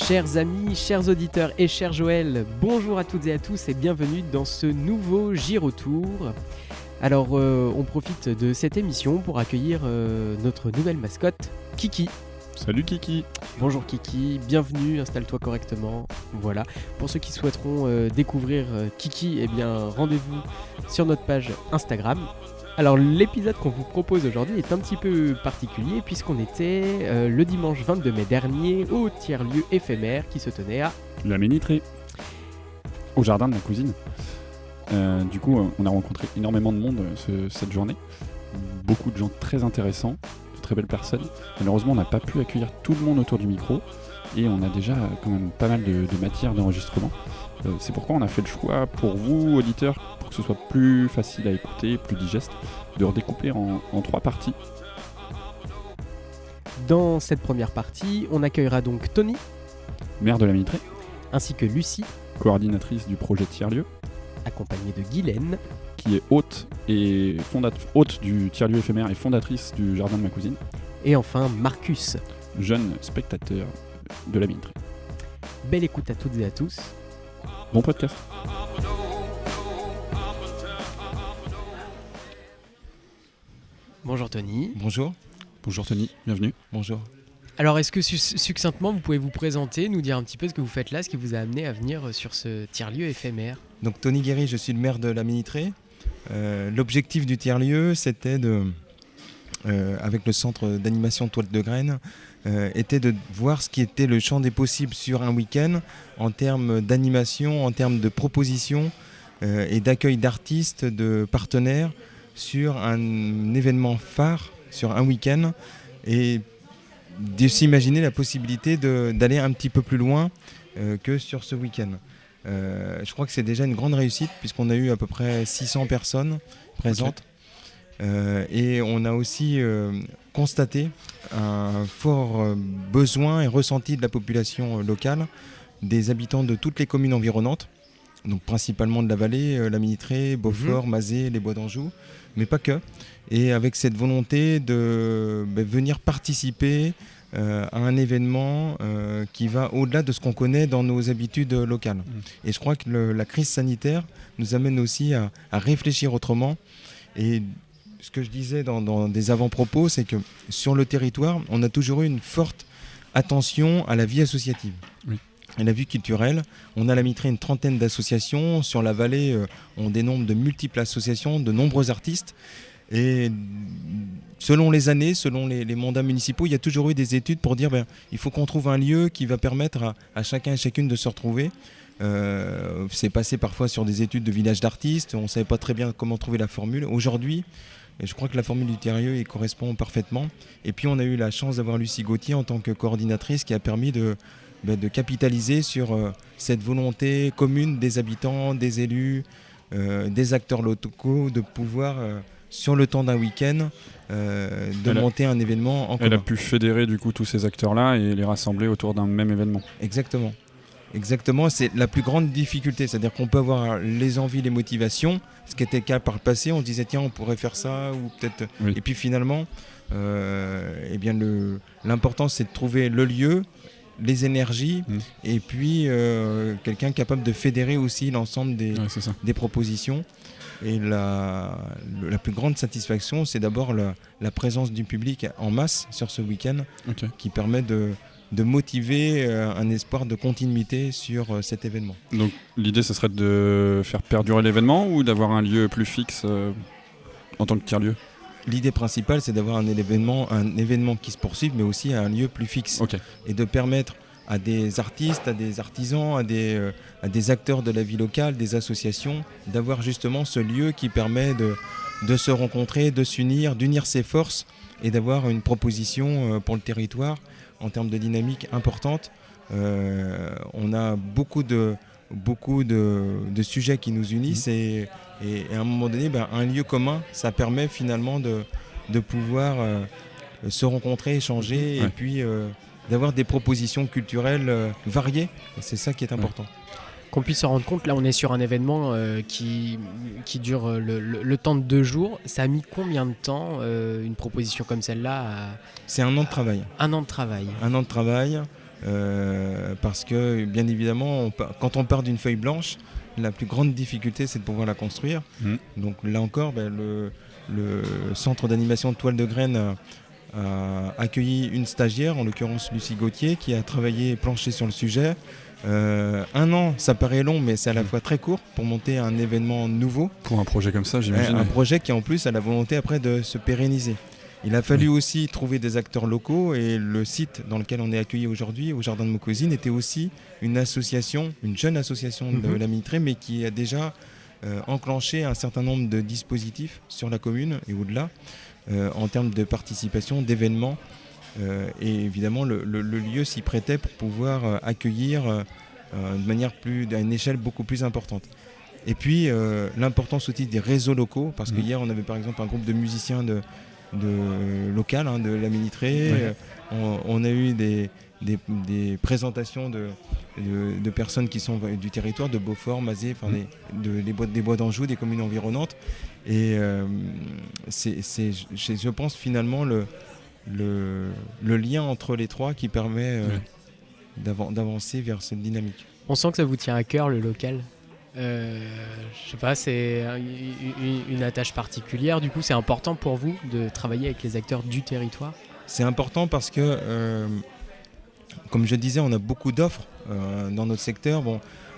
Chers amis, chers auditeurs et cher Joël, bonjour à toutes et à tous et bienvenue dans ce nouveau Girotour. Alors, on profite de cette émission pour accueillir notre nouvelle mascotte, Kiki. Salut Kiki. Bonjour Kiki, bienvenue, installe-toi correctement. Voilà, pour ceux qui souhaiteront découvrir Kiki, eh bien rendez-vous sur notre page Instagram. Alors l'épisode qu'on vous propose aujourd'hui est un petit peu particulier puisqu'on était le dimanche 22 mai dernier au tiers-lieu éphémère qui se tenait à La Ménitrée, au jardin de ma cousine. Du coup, on a rencontré énormément de monde cette journée. Beaucoup de gens très intéressants, de très belles personnes. Malheureusement, on n'a pas pu accueillir tout le monde autour du micro et on a déjà quand même pas mal de matière d'enregistrement. C'est pourquoi on a fait le choix pour vous, auditeurs, pour que ce soit plus facile à écouter, plus digeste, de redécouper en 3 parties. Dans cette première partie, on accueillera donc Tony, Maire de la Ménitrée, ainsi que Lucie, coordinatrice du projet Tiers-Lieu, accompagnée de Guylaine, qui est hôte du tiers-lieu éphémère et fondatrice du jardin de ma cousine, et enfin Marcus. jeune spectateur de la Ménitrée. Belle écoute à toutes et à tous. Bon podcast. Bonjour Tony. Bonjour. Bonjour Tony, bienvenue. Bonjour. Alors est-ce que succinctement vous pouvez vous présenter, nous dire un petit peu ce que vous faites là, ce qui vous a amené à venir sur ce tiers-lieu éphémère? Donc Tony Guéry, je suis le maire de la Ménitrée. L'objectif du tiers-lieu, c'était avec le centre d'animation Toile de Graines, était de voir ce qui était le champ des possibles sur un week-end en termes d'animation, en termes de propositions et d'accueil d'artistes, de partenaires sur un événement phare, sur un week-end, et de s'imaginer la possibilité d'aller un petit peu plus loin que sur ce week-end. Je crois que c'est déjà une grande réussite puisqu'on a eu à peu près 600 personnes présentes. Et on a aussi constaté un fort besoin et ressenti de la population locale, des habitants de toutes les communes environnantes, donc principalement de la vallée, la Ménitrée, Beaufort, Mazé, les Bois d'Anjou, mais pas que. Et avec cette volonté de venir participer à un événement qui va au-delà de ce qu'on connaît dans nos habitudes locales. Et je crois que la crise sanitaire nous amène aussi à réfléchir autrement. Et ce que je disais dans des avant-propos, c'est que sur le territoire, on a toujours eu une forte attention à la vie associative. Oui. Et la vie culturelle. On a à la Ménitrée une trentaine d'associations. Sur la vallée, on dénombre de multiples associations, de nombreux artistes. Et selon les années, selon les mandats municipaux, il y a toujours eu des études pour dire il faut qu'on trouve un lieu qui va permettre à chacun et chacune de se retrouver. C'est passé parfois sur des études de village d'artistes. On ne savait pas très bien comment trouver la formule. Aujourd'hui, je crois que la formule du tiers-lieu y correspond parfaitement. Et puis on a eu la chance d'avoir Lucie Gauthier en tant que coordinatrice qui a permis de capitaliser sur cette volonté commune des habitants, des élus, des acteurs locaux de pouvoir, sur le temps d'un week-end, monter un événement en commun. Elle a pu fédérer du coup tous ces acteurs-là et les rassembler autour d'un même événement. Exactement, c'est la plus grande difficulté, c'est-à-dire qu'on peut avoir les envies, les motivations, ce qui était le cas par le passé, on se disait tiens on pourrait faire ça ou peut-être, oui. Et puis finalement, l'important c'est de trouver le lieu, les énergies et puis quelqu'un capable de fédérer aussi l'ensemble des propositions. Et la plus grande satisfaction, c'est d'abord la présence du public en masse sur ce week-end, qui permet de motiver un espoir de continuité sur cet événement. Donc l'idée, ce serait de faire perdurer l'événement ou d'avoir un lieu plus fixe en tant que tiers-lieu? L'idée principale, c'est d'avoir un événement qui se poursuive, mais aussi un lieu plus fixe. Et de permettre à des artistes, à des artisans, à des acteurs de la vie locale, des associations, d'avoir justement ce lieu qui permet de se rencontrer, de s'unir, d'unir ses forces et d'avoir une proposition pour le territoire en termes de dynamique importante. On a beaucoup de sujets qui nous unissent et à un moment donné, un lieu commun, ça permet finalement de pouvoir se rencontrer, échanger et puis d'avoir des propositions culturelles variées. Et c'est ça qui est important. Qu'on puisse se rendre compte, là on est sur un événement qui dure le temps de 2 jours. Ça a mis combien de temps une proposition comme celle-là C'est 1 an de travail. 1 an de travail. 1 an de travail. parce que bien évidemment, quand on part d'une feuille blanche, la plus grande difficulté c'est de pouvoir la construire. Donc là encore, le centre d'animation de Toile de Graine a accueilli une stagiaire, en l'occurrence Lucie Gauthier, qui a travaillé et planché sur le sujet. 1 an, ça paraît long, mais c'est à la fois très court pour monter un événement nouveau. Pour un projet comme ça, j'imagine. Un projet qui en plus a la volonté après de se pérenniser. Il a fallu aussi trouver des acteurs locaux, et le site dans lequel on est accueilli aujourd'hui, au Jardin de Maucousine, était aussi une association, une jeune association de la Minitrée, mais qui a déjà enclenché un certain nombre de dispositifs sur la commune et au-delà, en termes de participation, d'événements. Et évidemment, le lieu s'y prêtait pour pouvoir accueillir de manière à une échelle beaucoup plus importante. Et puis, l'importance aussi des réseaux locaux, parce que hier, on avait par exemple un groupe de musiciens local, de la Minitrée. On a eu des présentations de personnes qui sont du territoire, de Beaufort, Mazé, des bois d'Anjou, des communes environnantes. Et je pense finalement le lien entre les trois qui permet d'avancer vers cette dynamique. On sent que ça vous tient à cœur, le local. Je sais pas, c'est une attache particulière. Du coup, c'est important pour vous de travailler avec les acteurs du territoire? C'est important parce que, comme je disais, on a beaucoup d'offres dans notre secteur.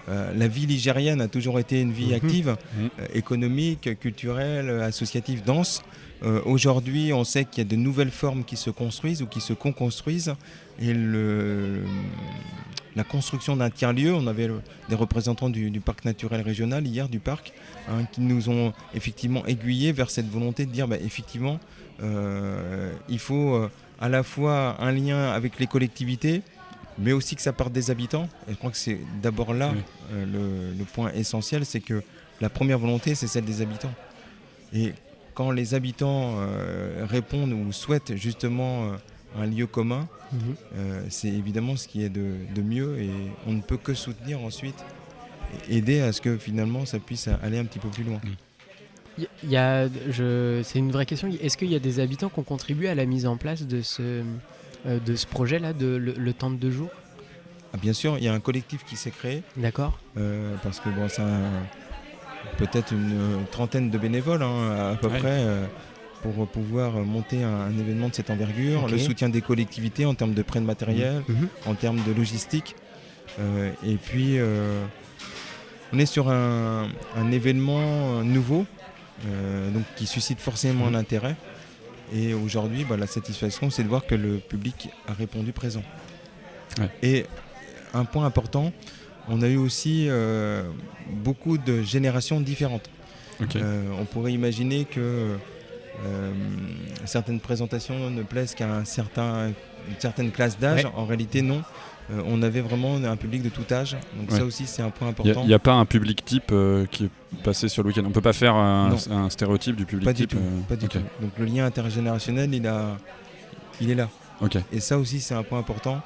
La vie ligérienne a toujours été une vie active, économique, culturelle, associative, dense. Aujourd'hui, on sait qu'il y a de nouvelles formes qui se construisent ou qui se co-construisent. Et la construction d'un tiers-lieu, on avait des représentants du parc naturel régional hier, du parc, qui nous ont effectivement aiguillés vers cette volonté de dire effectivement, il faut à la fois un lien avec les collectivités, mais aussi que ça parte des habitants. Et je crois que c'est d'abord là le point essentiel, c'est que la première volonté, c'est celle des habitants. Et quand les habitants répondent ou souhaitent justement un lieu commun, c'est évidemment ce qui est de mieux, et on ne peut que soutenir ensuite, et aider à ce que finalement ça puisse aller un petit peu plus loin. C'est une vraie question. Est-ce qu'il y a des habitants qui ont contribué à la mise en place de ce projet-là, le temps de 2 jours? Bien sûr, il y a un collectif qui s'est créé. D'accord. Parce que c'est peut-être une trentaine de bénévoles à peu près, pour pouvoir monter un événement de cette envergure. Le soutien des collectivités en termes de prêt de matériel, en termes de logistique. Et puis, on est sur un événement nouveau, donc qui suscite forcément un intérêt. Et aujourd'hui, la satisfaction, c'est de voir que le public a répondu présent. Et un point important, on a eu aussi beaucoup de générations différentes. On pourrait imaginer que certaines présentations ne plaisent qu'à une certaine classe d'âge. En réalité, non. On avait vraiment un public de tout âge. Donc ça aussi, c'est un point important. Il n'y a pas un public type qui est passé sur le week-end. On ne peut pas faire un stéréotype du public type. Pas du tout. Donc le lien intergénérationnel, il est là. Et ça aussi, c'est un point important.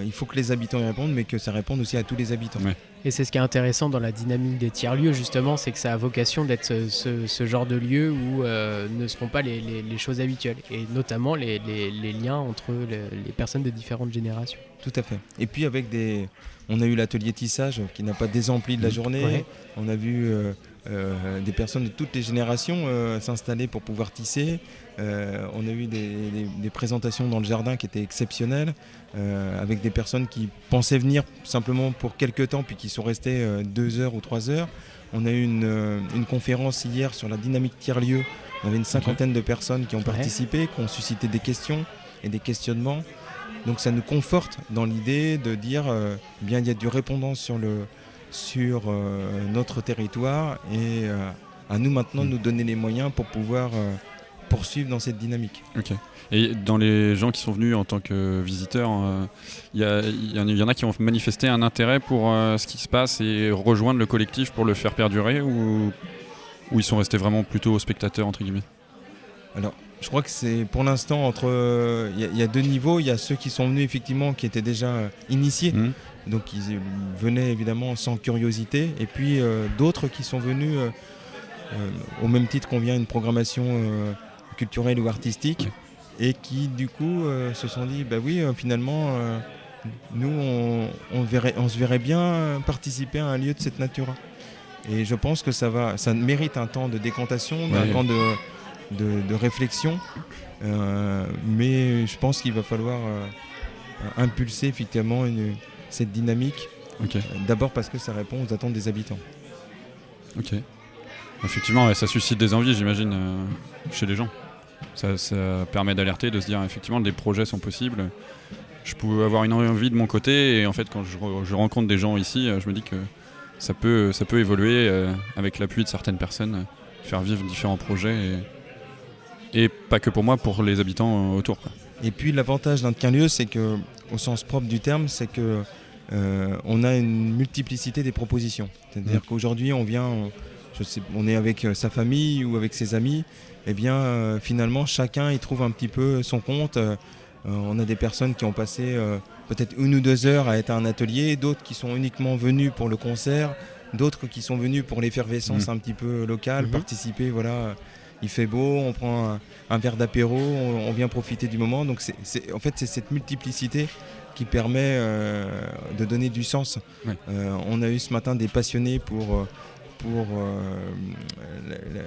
Il faut que les habitants y répondent, mais que ça réponde aussi à tous les habitants. Et c'est ce qui est intéressant dans la dynamique des tiers-lieux, justement, c'est que ça a vocation d'être ce genre de lieu où ne se font pas les choses habituelles, et notamment les liens entre les personnes de différentes générations. Tout à fait. Et puis on a eu l'atelier tissage qui n'a pas désempli de la journée. On a vu des personnes de toutes les générations s'installer pour pouvoir tisser. On a eu des présentations dans le jardin qui étaient exceptionnelles, avec des personnes qui pensaient venir simplement pour quelques temps puis qui sont restées 2 heures ou 3 heures. On a eu une conférence hier sur la dynamique tiers-lieu. On avait une 50aine de personnes qui ont participé, qui ont suscité des questions et des questionnements. Donc ça nous conforte dans l'idée de dire il y a du répondant sur notre territoire, et à nous maintenant de nous donner les moyens pour pouvoir poursuivre dans cette dynamique. Et dans les gens qui sont venus en tant que visiteurs, il y en a qui ont manifesté un intérêt pour ce qui se passe et rejoindre le collectif pour le faire perdurer, ou ils sont restés vraiment plutôt spectateurs entre guillemets? Alors, je crois que c'est pour l'instant il y a 2 niveaux. Il y a ceux qui sont venus effectivement qui étaient déjà initiés, donc ils venaient évidemment sans curiosité, et puis d'autres qui sont venus au même titre qu'on vient une programmation culturelle ou artistique, et qui du coup se sont dit finalement nous, on se verrait bien participer à un lieu de cette nature. Et je pense que ça mérite un temps de décantation, un temps de réflexion. Mais je pense qu'il va falloir impulser effectivement cette dynamique. Ok. D'abord parce que ça répond aux attentes des habitants. Ok. Effectivement, ça suscite des envies, j'imagine, chez les gens. Ça permet d'alerter, de se dire effectivement des projets sont possibles. Je peux avoir une envie de mon côté et en fait quand je rencontre des gens ici, je me dis que ça peut évoluer avec l'appui de certaines personnes, faire vivre différents projets et pas que pour moi, pour les habitants autour, quoi. Et puis l'avantage d'un tiers-lieu, c'est que, au sens propre du terme, c'est que on a une multiplicité des propositions. C'est-à-dire qu'aujourd'hui on est avec sa famille ou avec ses amis, et bien finalement chacun y trouve un petit peu son compte. On a des personnes qui ont passé peut-être 1 ou 2 heures à être à un atelier, d'autres qui sont uniquement venus pour le concert, d'autres qui sont venus pour l'effervescence un petit peu locale, participer, voilà. Il fait beau, on prend un verre d'apéro, on vient profiter du moment. Donc en fait, c'est cette multiplicité qui permet de donner du sens. Ouais. On a eu ce matin des passionnés pour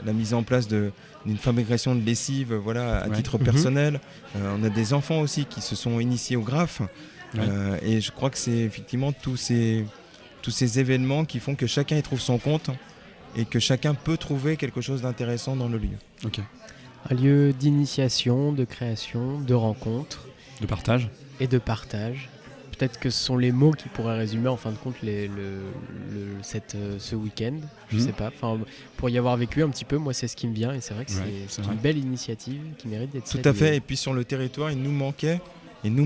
la mise en place d'une fabrication de lessive, voilà, à titre personnel. On a des enfants aussi qui se sont initiés au graphe. Et je crois que c'est effectivement tous ces événements qui font que chacun y trouve son compte et que chacun peut trouver quelque chose d'intéressant dans le lieu. Okay. Un lieu d'initiation, de création, de rencontre. De partage. Et de partage. Peut-être que ce sont les mots qui pourraient résumer en fin de compte ce week-end. Je sais pas. Enfin, pour y avoir vécu un petit peu, moi c'est ce qui me vient et c'est vrai que c'est une belle initiative qui mérite d'être saluée. Tout à fait. Et puis sur le territoire, il nous manque. Il nous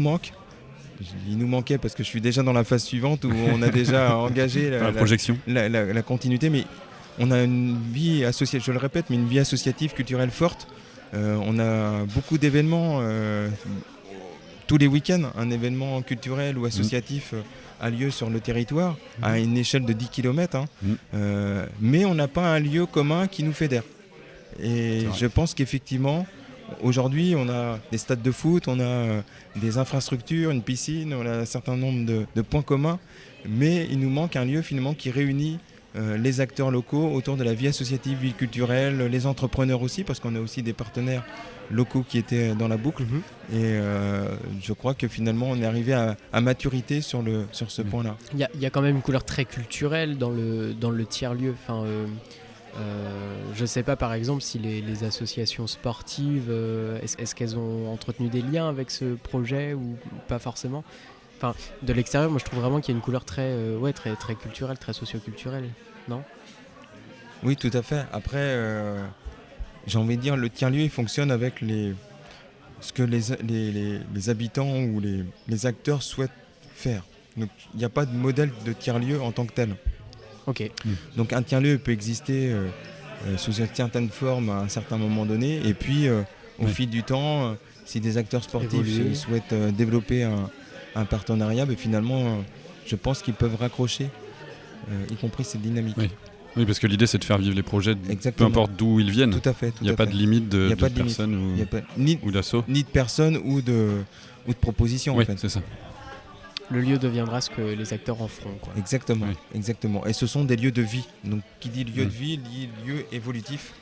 manquait parce que je suis déjà dans la phase suivante où on a déjà engagé la projection, la continuité. Mais on a une vie associative, je le répète, mais une vie associative, culturelle forte. On a beaucoup d'événements. Tous les week-ends, un événement culturel ou associatif a lieu sur le territoire, à une échelle de 10 km. Mais on n'a pas un lieu commun qui nous fédère. Et je pense qu'effectivement, aujourd'hui, on a des stades de foot, on a des infrastructures, une piscine, on a un certain nombre de points communs. Mais il nous manque un lieu finalement qui réunit les acteurs locaux autour de la vie associative, vie culturelle, les entrepreneurs aussi, parce qu'on a aussi des partenaires locaux qui étaient dans la boucle. Et je crois que finalement on est arrivé à maturité sur ce point-là. Il y a quand même une couleur très culturelle dans le tiers-lieu. Enfin, je ne sais pas par exemple si les associations sportives, est-ce qu'elles ont entretenu des liens avec ce projet ou pas forcément. Enfin, de l'extérieur, moi je trouve vraiment qu'il y a une couleur très culturelle, très socio-culturelle, non ? Oui, tout à fait. Après, j'ai envie de dire, le tiers-lieu, il fonctionne avec ce que les habitants ou les acteurs souhaitent faire. Donc, il n'y a pas de modèle de tiers-lieu en tant que tel. Ok. Donc, un tiers-lieu peut exister sous une certaine forme à un certain moment donné, et puis au fil du temps, si des acteurs sportifs souhaitent développer un partenariat, mais finalement, je pense qu'ils peuvent raccrocher, y compris cette dynamique. Oui, parce que l'idée c'est de faire vivre les projets, peu importe d'où ils viennent. Tout à fait. Il n'y a pas de limite de personnes ou d'assauts. Ni de personnes ou de propositions. Oui, en fait. C'est ça. Le lieu deviendra ce que les acteurs en feront, quoi. Exactement, exactement. Et ce sont des lieux de vie. Donc qui dit lieu de vie, dit lieu évolutif.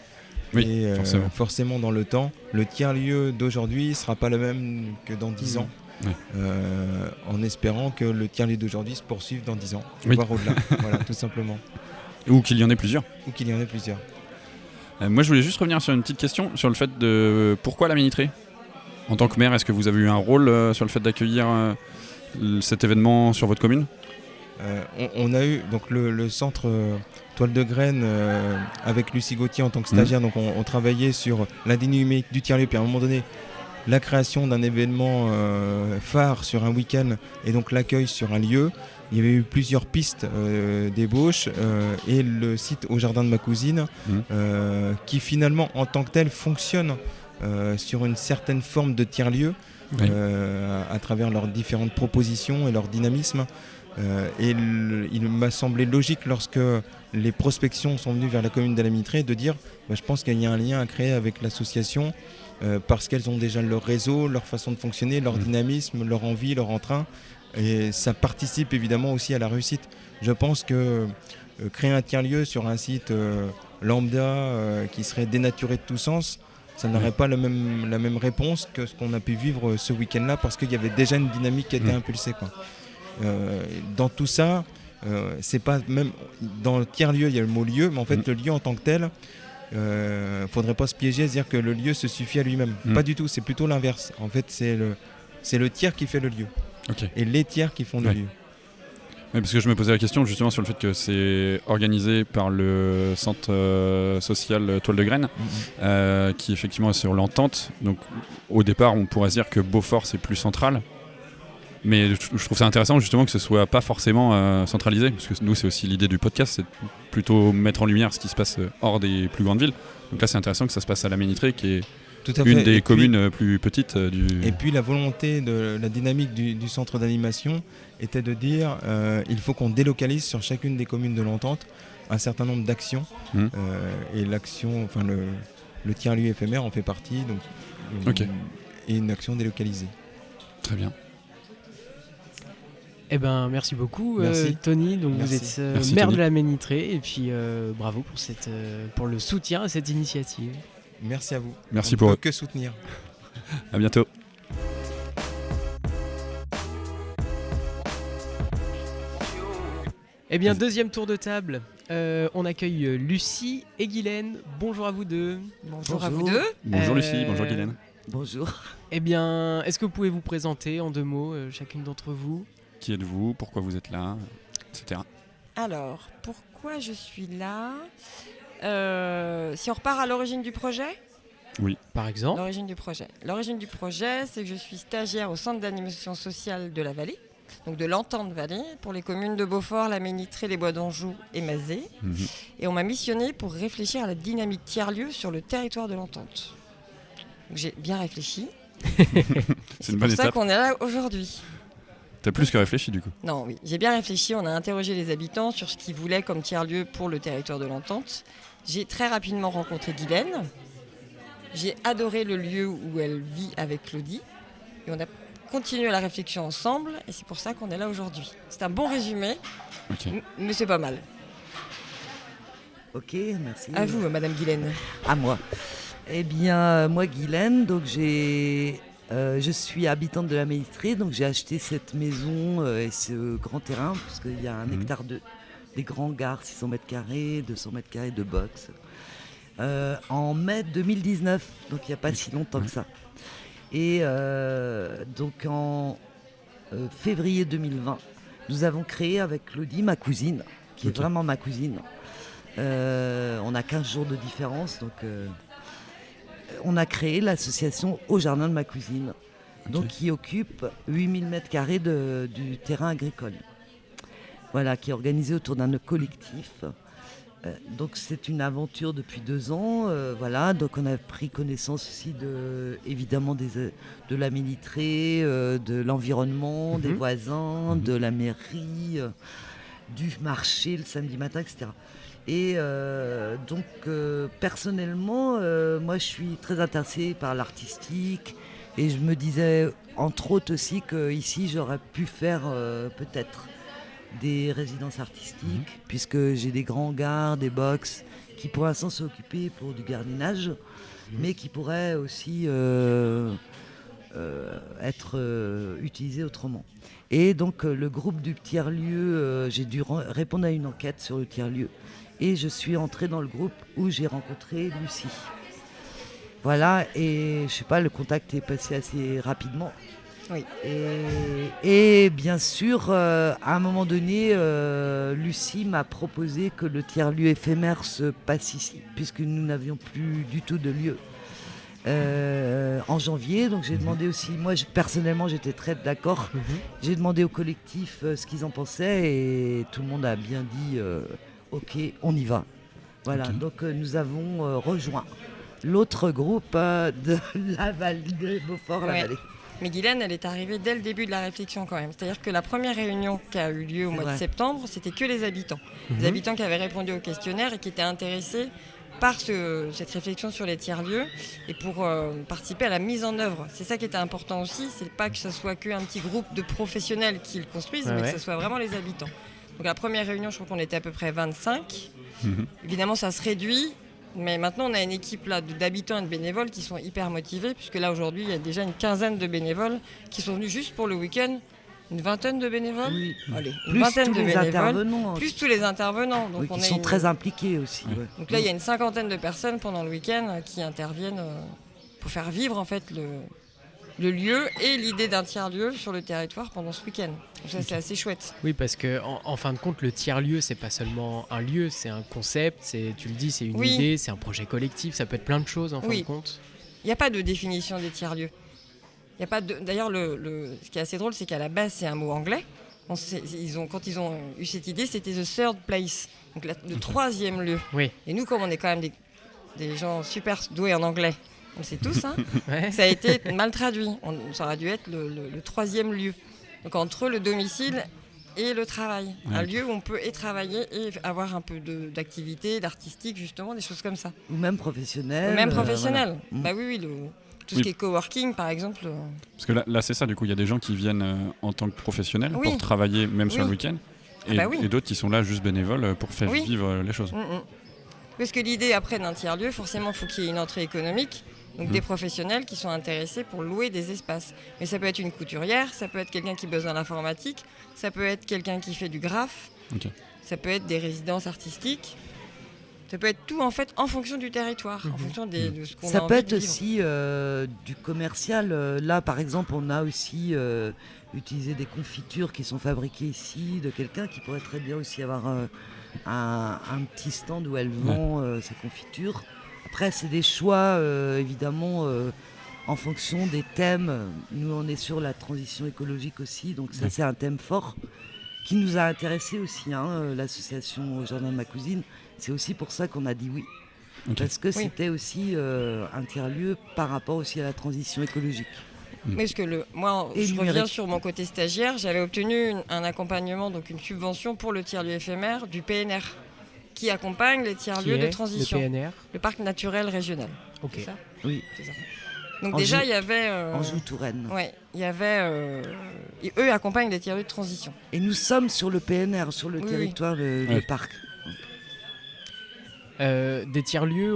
Oui, et forcément dans le temps. Le tiers-lieu d'aujourd'hui ne sera pas le même que dans 10 ans. En espérant que le tiers-lieu d'aujourd'hui se poursuive dans 10 ans, voire au-delà. Voilà, tout simplement. Ou qu'il y en ait plusieurs. Moi, je voulais juste revenir sur une petite question, sur le fait de pourquoi la Ménitrée ? En tant que maire, est-ce que vous avez eu un rôle sur le fait d'accueillir cet événement sur votre commune ? On a eu donc le centre Toile de Graines avec Lucie Gauthier en tant que stagiaire. Donc on travaillait sur la dynamique du tiers-lieu, puis à un moment donné, la création d'un événement phare sur un week-end et donc l'accueil sur un lieu. Il y avait eu plusieurs pistes d'ébauche et le site au jardin de ma cousine qui finalement en tant que tel fonctionne sur une certaine forme de tiers-lieu à travers leurs différentes propositions et leur dynamisme. Et il m'a semblé logique lorsque les prospections sont venues vers la commune de la Ménitrée de dire je pense qu'il y a un lien à créer avec l'association parce qu'elles ont déjà leur réseau, leur façon de fonctionner, leur dynamisme, leur envie, leur entrain. Et ça participe évidemment aussi à la réussite. Je pense que créer un tiers-lieu sur un site lambda qui serait dénaturé de tout sens, ça n'aurait pas la même réponse que ce qu'on a pu vivre ce week-end-là, parce qu'il y avait déjà une dynamique qui était impulsée, quoi. Dans tout ça, c'est pas même dans le tiers-lieu, il y a le mot lieu, mais en fait le lieu en tant que tel, faudrait pas se piéger à se dire que le lieu se suffit à lui-même. Pas du tout, c'est plutôt l'inverse. En fait, c'est le tiers qui fait le lieu. Ok. Et les tiers qui font le lieu. Oui, parce que je me posais la question justement sur le fait que c'est organisé par le centre social Toile de Graine, qui effectivement est sur l'Entente. Donc au départ, on pourrait se dire que Beaufort c'est plus central. Mais je trouve ça intéressant justement que ce soit pas forcément centralisé, parce que nous c'est aussi l'idée du podcast, c'est plutôt mettre en lumière ce qui se passe hors des plus grandes villes. Donc là c'est intéressant que ça se passe à la Ménitrée, qui est une des communes plus petites du... Et puis la volonté de la dynamique du centre d'animation était de dire il faut qu'on délocalise sur chacune des communes de l'Entente un certain nombre d'actions. Et l'action, enfin le tiers-lieu éphémère en fait partie, donc et une action délocalisée. Très bien. Eh ben, merci beaucoup, Merci. Tony. Donc Merci. vous êtes Merci, maire Tony. de la Ménitrée, et puis bravo pour le soutien à cette initiative. Merci à vous. Merci On pour ne eux. peut que soutenir. À bientôt. Eh bien, deuxième tour de table. On accueille Lucie et Guylaine. Bonjour à vous deux. Bonjour à vous deux. Bonjour Lucie, bonjour Guylaine. Bonjour. Eh bien, est-ce que vous pouvez vous présenter en 2 mots, chacune d'entre vous? Qui êtes-vous? Pourquoi vous êtes là? Etc. Alors, pourquoi je suis là? Si on repart à l'origine du projet, Par exemple. L'origine du projet, c'est que je suis stagiaire au centre d'animation sociale de la vallée, donc de l'Entente Vallée, pour les communes de Beaufort, la Ménitrée, les Bois d'Anjou et Mazé. Et on m'a missionné pour réfléchir à la dynamique tiers-lieu sur le territoire de l'Entente. Donc j'ai bien réfléchi. C'est une bonne pour ça étape. qu'on est là aujourd'hui. T'as plus que réfléchi du coup. Non, oui, j'ai bien réfléchi. On a interrogé les habitants sur ce qu'ils voulaient comme tiers-lieu pour le territoire de l'Entente. J'ai très rapidement rencontré Guylaine. J'ai adoré le lieu où elle vit avec Claudie. Et on a continué la réflexion ensemble. Et c'est pour ça qu'on est là aujourd'hui. C'est un bon résumé, Ok. mais c'est pas mal. Ok, merci. À vous, Madame Guylaine. À moi. Eh bien, moi, Guylaine, donc je suis habitante de la Ménitrée, donc j'ai acheté cette maison et ce grand terrain, parce qu'il y a 1 hectare des grands gares, 600 mètres carrés, 200 mètres carrés de box, en mai 2019, donc il n'y a pas si longtemps que ça. Et donc en février 2020, nous avons créé avec Claudie, ma cousine, qui est vraiment ma cousine. On a 15 jours de différence, donc on a créé l'association Au Jardin de ma cousine, donc qui occupe 8000 m² du terrain agricole. Voilà, qui est organisé autour d'un collectif. Donc c'est une aventure depuis 2 ans. Voilà, donc on a pris connaissance aussi évidemment de la Ménitrée, de l'environnement, des voisins, de la mairie, du marché le samedi matin, etc. Et donc personnellement, moi je suis très intéressée par l'artistique, et je me disais entre autres aussi qu'ici j'aurais pu faire peut-être des résidences artistiques, puisque j'ai des grands hangars, des box qui pour l'instant sont occupés pour du gardiennage, mais qui pourraient aussi être utilisés autrement. Et donc le groupe du tiers-lieu, j'ai dû répondre à une enquête sur le tiers-lieu. Et je suis entrée dans le groupe où j'ai rencontré Lucie. Voilà, et je sais pas, le contact est passé assez rapidement. Oui. Et bien sûr, à un moment donné, Lucie m'a proposé que le tiers-lieu éphémère se passe ici, puisque nous n'avions plus du tout de lieu. En janvier, donc j'ai demandé aussi, moi personnellement j'étais très d'accord, j'ai demandé au collectif ce qu'ils en pensaient, et tout le monde a bien dit ok, on y va. Voilà, donc nous avons rejoint l'autre groupe de la vallée de Beaufort-la-Vallée. Mais Guylaine, elle est arrivée dès le début de la réflexion quand même. C'est-à-dire que la première réunion qui a eu lieu au mois de septembre, c'était que les habitants. Les habitants qui avaient répondu au questionnaire et qui étaient intéressés par cette réflexion sur les tiers-lieux et pour participer à la mise en œuvre. C'est ça qui était important aussi, c'est pas que ce soit qu'un petit groupe de professionnels qui le construisent, mais que ce soit vraiment les habitants. Donc la première réunion, je crois qu'on était à peu près 25. Évidemment, ça se réduit, mais maintenant on a une équipe là d'habitants et de bénévoles qui sont hyper motivés, puisque là aujourd'hui, il y a déjà une quinzaine de bénévoles qui sont venus juste pour le week-end. Une vingtaine de bénévoles. Oui. Allez, une Plus vingtaine tous de les bénévoles. intervenants. Plus tous les intervenants. Donc Qui sont très impliqués aussi. Ouais. Donc là, il y a une cinquantaine de personnes pendant le week-end qui interviennent pour faire vivre en fait le lieu et l'idée d'un tiers-lieu sur le territoire pendant ce week-end. Donc ça, c'est assez chouette. Oui, parce que en fin de compte, le tiers-lieu, c'est pas seulement un lieu, c'est un concept, tu le dis, c'est une idée, c'est un projet collectif, ça peut être plein de choses en fin de compte. Il n'y a pas de définition des tiers-lieux. Y a pas de... D'ailleurs, ce qui est assez drôle, c'est qu'à la base, c'est un mot anglais. Quand ils ont eu cette idée, c'était the third place, donc le troisième lieu. Oui. Et nous, comme on est quand même des gens super doués en anglais, on le sait tous, hein, ça a été mal traduit. Ça aurait dû être le troisième lieu. Donc entre le domicile et le travail. Ouais. Un lieu où on peut et travailler et avoir un peu d'activité, d'artistique, justement, des choses comme ça. Ou même professionnel. Voilà. Bah oui, tout ce qui est coworking, par exemple. Parce que là, c'est ça, du coup, il y a des gens qui viennent en tant que professionnels pour travailler même sur le week-end, et d'autres qui sont là juste bénévoles pour faire vivre les choses. Parce que l'idée, après, d'un tiers-lieu, forcément, il faut qu'il y ait une entrée économique, donc des professionnels qui sont intéressés pour louer des espaces. Mais ça peut être une couturière, ça peut être quelqu'un qui bosse dans l'informatique, ça peut être quelqu'un qui fait du graphe, ça peut être des résidences artistiques. Ça peut être tout en fait en fonction du territoire, en fonction de ce qu'on a envie de vivre. Ça peut être aussi du commercial. Là, par exemple, on a aussi utilisé des confitures qui sont fabriquées ici, de quelqu'un qui pourrait très bien aussi avoir un petit stand où elle vend ses confitures. Après, c'est des choix, évidemment, en fonction des thèmes. Nous, on est sur la transition écologique aussi, donc ça, c'est un thème fort qui nous a intéressés aussi, l'association Jardin de ma cousine. C'est aussi pour ça qu'on a dit oui. Parce que c'était aussi un tiers-lieu par rapport aussi à la transition écologique. Parce que moi, je reviens sur mon côté stagiaire, j'avais obtenu un accompagnement, donc une subvention pour le tiers-lieu éphémère du PNR, qui accompagne les tiers-lieux de transition. Le PNR, le parc naturel régional. Ok. C'est ça ? Oui. C'est ça. Donc déjà, il y avait... Anjou-Touraine. Oui, il y avait... et eux accompagnent les tiers-lieux de transition. Et nous sommes sur le PNR, sur le territoire du parc. Des tiers-lieux,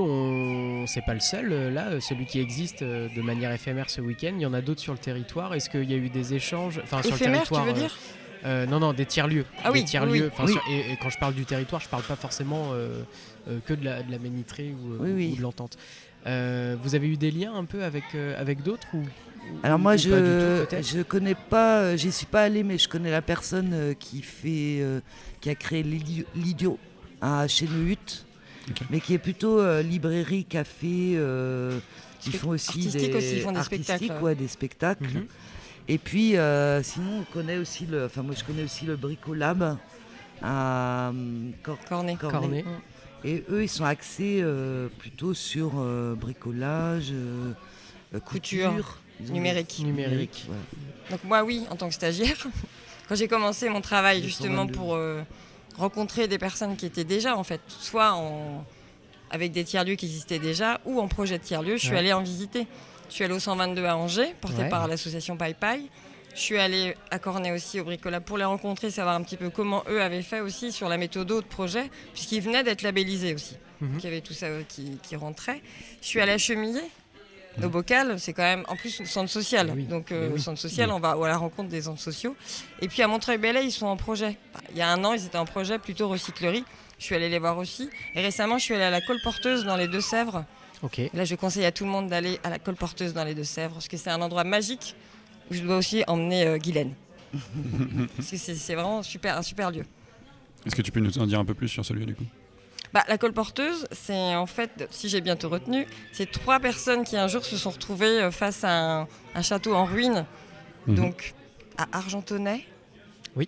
c'est pas le seul, là, celui qui existe de manière éphémère ce week-end. Il y en a d'autres sur le territoire. Est-ce qu'il y a eu des échanges sur le territoire, tu veux dire non, des tiers-lieux. Ah oui, tiers-lieux, et quand je parle du territoire, je parle pas forcément que de la méniterie ou de l'entente. Vous avez eu des liens un peu avec d'autres Alors moi, je connais pas, j'y suis pas allée, mais je connais la personne qui a créé l'Idiot chez Neuhut. Mais qui est plutôt librairie, café, ils font aussi des spectacles. Et puis sinon on connaît aussi moi je connais aussi le Bricolab à Cornet. Et eux ils sont axés plutôt sur bricolage, couture, numérique. Ouais. Donc moi en tant que stagiaire, quand j'ai commencé mon travail justement pour rencontrer des personnes qui étaient déjà en fait, soit avec des tiers-lieux qui existaient déjà ou en projet de tiers-lieux, je suis allée en visiter. Je suis allée au 122 à Angers, porté par l'association Paille Paille. Je suis allée à Cornet aussi au Bricolab pour les rencontrer, savoir un petit peu comment eux avaient fait aussi sur la méthode de projet, puisqu'ils venaient d'être labellisés aussi. Donc il y avait tout ça qui rentrait. Je suis allée à Chemillé. Au Bocal, c'est quand même en plus le centre social. Donc centre social, on va à la rencontre des centres sociaux. Et puis à Montreuil-Bellay, ils sont en projet. Il y a un an, ils étaient en projet plutôt recyclerie. Je suis allée les voir aussi. Et récemment, je suis allée à la Colporteuse dans les Deux-Sèvres. Là, je conseille à tout le monde d'aller à la Colporteuse dans les Deux-Sèvres parce que c'est un endroit magique où je dois aussi emmener Guylaine. Parce que c'est vraiment un super lieu. Est-ce que tu peux nous en dire un peu plus sur ce lieu du coup ? La Colporteuse, c'est en fait, si j'ai bien tout retenu, c'est 3 personnes qui un jour se sont retrouvées face à un château en ruine, donc à Argentonais. Oui.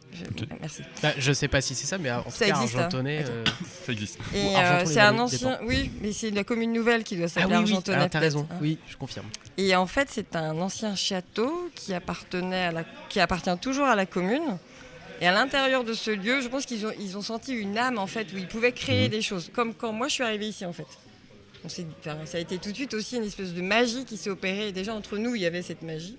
Merci. Je sais pas si c'est ça, mais en tout cas, Argentonais. Ça existe. Et c'est un ancien. Oui, mais c'est la commune nouvelle qui doit s'appeler Argentonais. Oui, t'as raison. Oui, je confirme. Et en fait, c'est un ancien château qui appartient toujours à la commune. Et à l'intérieur de ce lieu, je pense qu'ils ont senti une âme en fait où ils pouvaient créer des choses, comme quand moi je suis arrivée ici en fait. ça a été tout de suite aussi une espèce de magie qui s'est opérée. Et déjà entre nous, il y avait cette magie.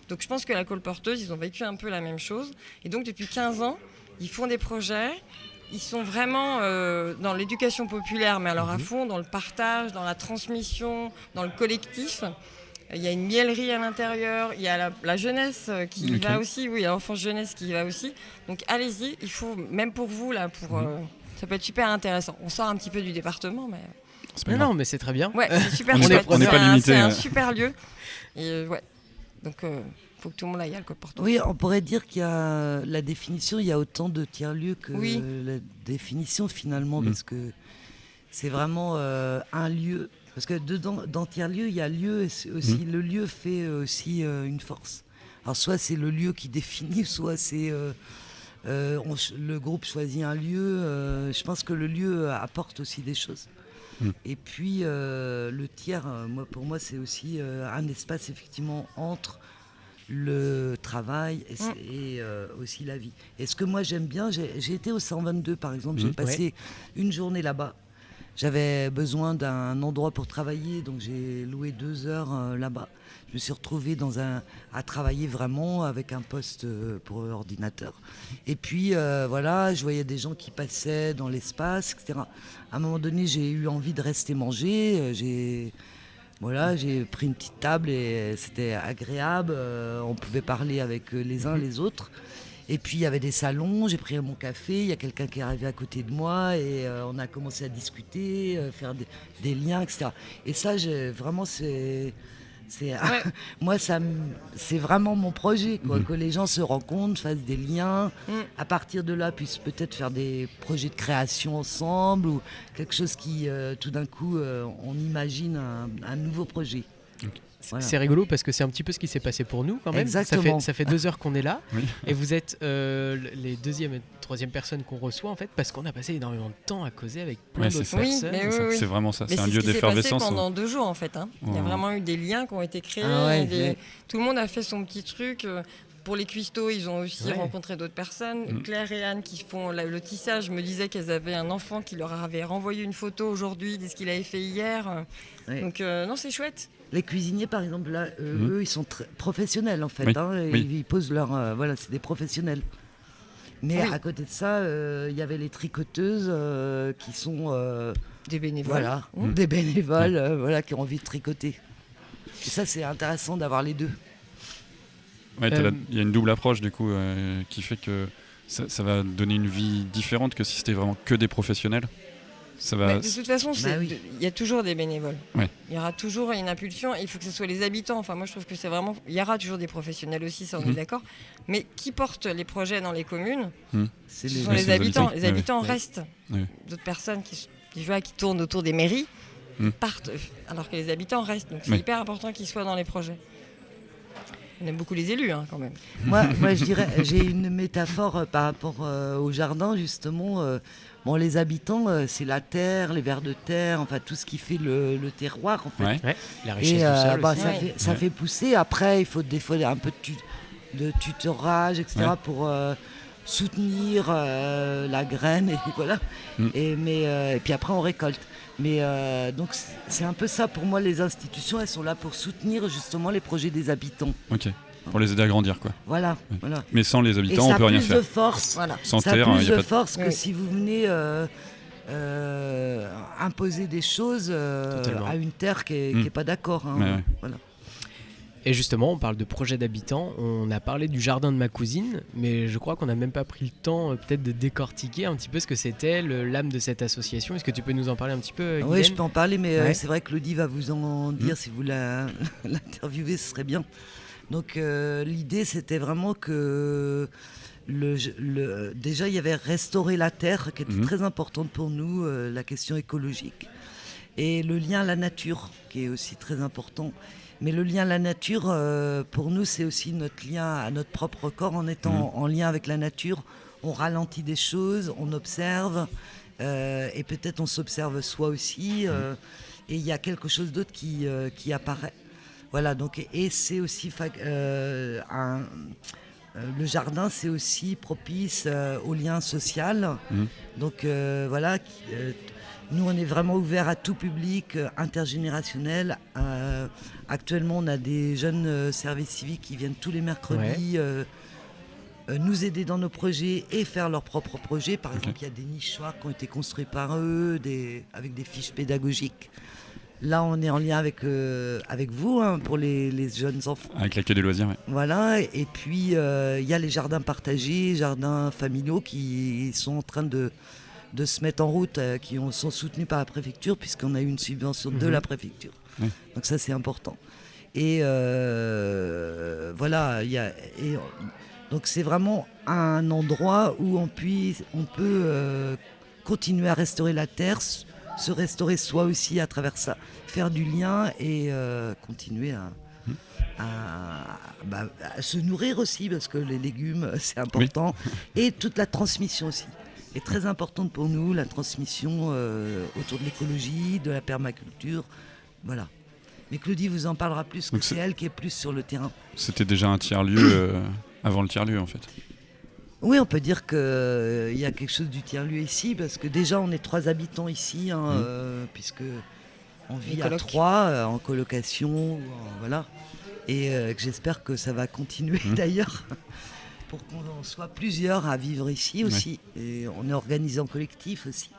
Donc je pense que la colporteuse, ils ont vécu un peu la même chose. Et donc depuis 15 ans, ils font des projets. Ils sont vraiment dans l'éducation populaire, mais alors à fond, dans le partage, dans la transmission, dans le collectif. Il y a une miellerie à l'intérieur, il y a la jeunesse qui y va aussi, oui, il y a l'enfance jeunesse qui y va aussi. Donc allez-y, il faut, même pour vous, là, ça peut être super intéressant. On sort un petit peu du département, mais... Non, mais c'est très bien. Ouais, c'est super On chouette. n'est pas limité. C'est un super lieu. Et ouais, donc faut que tout le monde aille à le colporteur. Oui, on pourrait dire qu'il y a la définition, il y a autant de tiers-lieux que la définition finalement, parce que c'est vraiment un lieu. Parce que dedans, dans tiers-lieu, il y a lieu, et aussi, le lieu fait aussi une force. Alors soit c'est le lieu qui définit, soit c'est le groupe choisit un lieu. Je pense que le lieu apporte aussi des choses. Et puis le tiers, pour moi, c'est aussi un espace effectivement entre le travail et aussi la vie. Et ce que moi j'aime bien, j'ai été au 122 par exemple, j'ai passé une journée là-bas. J'avais besoin d'un endroit pour travailler, donc j'ai loué 2 heures là-bas. Je me suis retrouvée à travailler vraiment avec un poste pour ordinateur. Et puis voilà, je voyais des gens qui passaient dans l'espace, etc. À un moment donné, j'ai eu envie de rester manger. J'ai pris une petite table et c'était agréable. On pouvait parler avec les uns les autres. Et puis il y avait des salons, j'ai pris mon café, il y a quelqu'un qui est arrivé à côté de moi et on a commencé à discuter, faire des liens, etc. Et ça, vraiment, moi, c'est vraiment mon projet, quoi, que les gens se rencontrent, fassent des liens, à partir de là, puissent peut-être faire des projets de création ensemble ou quelque chose qui, tout d'un coup, on imagine un nouveau projet. Okay. Voilà. C'est rigolo parce que c'est un petit peu ce qui s'est passé pour nous quand même. Exactement. Ça fait 2 heures qu'on est là Oui. et vous êtes les deuxième et troisième personnes qu'on reçoit en fait parce qu'on a passé énormément de temps à causer avec plein d'autres c'est personnes. C'est vraiment ça, mais c'est un lieu d'effervescence. C'est pendant 2 jours en fait. Il y a vraiment eu des liens qui ont été créés. Tout le monde a fait son petit truc. Pour les cuistots, ils ont aussi rencontré d'autres personnes. Claire et Anne qui font le tissage me disaient qu'elles avaient un enfant qui leur avait renvoyé une photo aujourd'hui de ce qu'il avait fait hier. Donc non, c'est chouette. Les cuisiniers, par exemple, là, eux, ils sont très professionnels, en fait. Oui. Ils posent leur... voilà, c'est des professionnels. Mais à côté de ça, il y avait les tricoteuses qui sont... des bénévoles. Voilà, des bénévoles qui ont envie de tricoter. Et ça, c'est intéressant d'avoir les deux. Ouais, il y a une double approche, du coup, qui fait que ça va donner une vie différente que si c'était vraiment que des professionnels. De toute façon, il y a toujours des bénévoles. Ouais. Il y aura toujours une impulsion. Il faut que ce soit les habitants. Enfin, moi, je trouve que c'est vraiment... Il y aura toujours des professionnels aussi, ça, on est d'accord. Mais qui porte les projets dans les communes, ce sont les habitants. Les habitants restent. D'autres personnes qui tournent autour des mairies partent, alors que les habitants restent. Donc, c'est hyper important qu'ils soient dans les projets. On aime beaucoup les élus, quand même. Moi, je dirais, j'ai une métaphore par rapport au jardin, justement. Les habitants, c'est la terre, les vers de terre, enfin tout ce qui fait le terroir, en fait. Ouais. La richesse du sol aussi. Ça fait pousser. Après, il faut des fois un peu de tutorage, etc. pour soutenir la graine, et voilà. Et puis après, on récolte. Mais donc c'est un peu ça pour moi, les institutions, elles sont là pour soutenir justement les projets des habitants. Ok, pour les aider à grandir, quoi. Voilà. Mais sans les habitants, on peut rien faire. Et ça a plus de force, Sans terre, il y a plus de force que si vous venez imposer des choses à une terre qui n'est pas d'accord. Voilà. Et justement, on parle de projet d'habitants, on a parlé du jardin de ma cousine, mais je crois qu'on n'a même pas pris le temps peut-être de décortiquer un petit peu ce que c'était l'âme de cette association. Est-ce que tu peux nous en parler un petit peu, Guylaine ? Oui, je peux en parler, mais c'est vrai que Claudie va vous en dire si vous l'interviewez, ce serait bien. Donc l'idée, c'était vraiment que déjà, il y avait restaurer la terre, qui était très importante pour nous, la question écologique, et le lien à la nature, qui est aussi très important. Mais le lien à la nature, pour nous, c'est aussi notre lien à notre propre corps. En étant en lien avec la nature, on ralentit des choses, on observe, et peut-être on s'observe soi aussi. Et il y a quelque chose d'autre qui apparaît. Voilà, donc, et c'est aussi... le jardin, c'est aussi propice au lien social. Donc voilà... Nous, on est vraiment ouvert à tout public, intergénérationnel. Actuellement, on a des jeunes services civiques qui viennent tous les mercredis nous aider dans nos projets et faire leurs propres projets. Par exemple, il y a des nichoirs qui ont été construits par eux, avec des fiches pédagogiques. Là, on est en lien avec vous pour les jeunes enfants. Avec l'accueil des loisirs, oui. Voilà, et puis il y a les jardins partagés, jardins familiaux qui sont en train de se mettre en route, qui sont soutenus par la préfecture, puisqu'on a eu une subvention de la préfecture. Oui. Donc ça, c'est important. Et voilà, donc c'est vraiment un endroit où on peut continuer à restaurer la terre, se restaurer soi aussi à travers ça, faire du lien et continuer à se nourrir aussi, parce que les légumes, c'est important. Oui. Et toute la transmission aussi est très importante pour nous, la transmission autour de l'écologie, de la permaculture, voilà. Mais Claudie vous en parlera plus, que c'est elle qui est plus sur le terrain. C'était déjà un tiers-lieu avant le tiers-lieu, en fait. Oui, on peut dire qu'il y a quelque chose du tiers-lieu ici, parce que déjà on est 3 habitants ici, puisque on vit à 3 en colocation, voilà. Et que j'espère que ça va continuer d'ailleurs, pour qu'on soit plusieurs à vivre ici aussi. Et on est organisé en collectif aussi.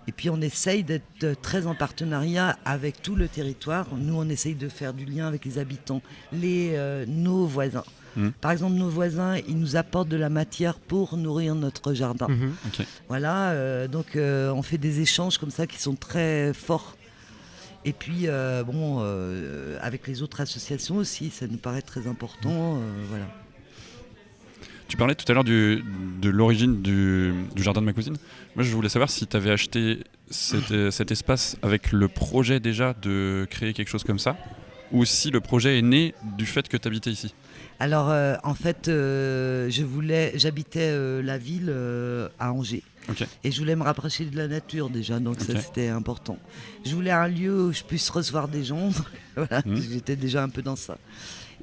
Et puis on essaye d'être très en partenariat avec tout le territoire. Nous, on essaye de faire du lien avec les habitants, nos voisins. Par exemple, nos voisins, ils nous apportent de la matière pour nourrir notre jardin. Voilà, donc on fait des échanges comme ça qui sont très forts. Et puis, avec les autres associations aussi, ça nous paraît très important. Voilà. Tu parlais tout à l'heure de l'origine du jardin de ma cousine. Moi, je voulais savoir si tu avais acheté cet espace avec le projet déjà de créer quelque chose comme ça, ou si le projet est né du fait que tu habitais ici. Alors, en fait, j'habitais la ville à Angers. Et je voulais me rapprocher de la nature déjà, donc ça c'était important. Je voulais un lieu où je puisse recevoir des gens, voilà, j'étais déjà un peu dans ça.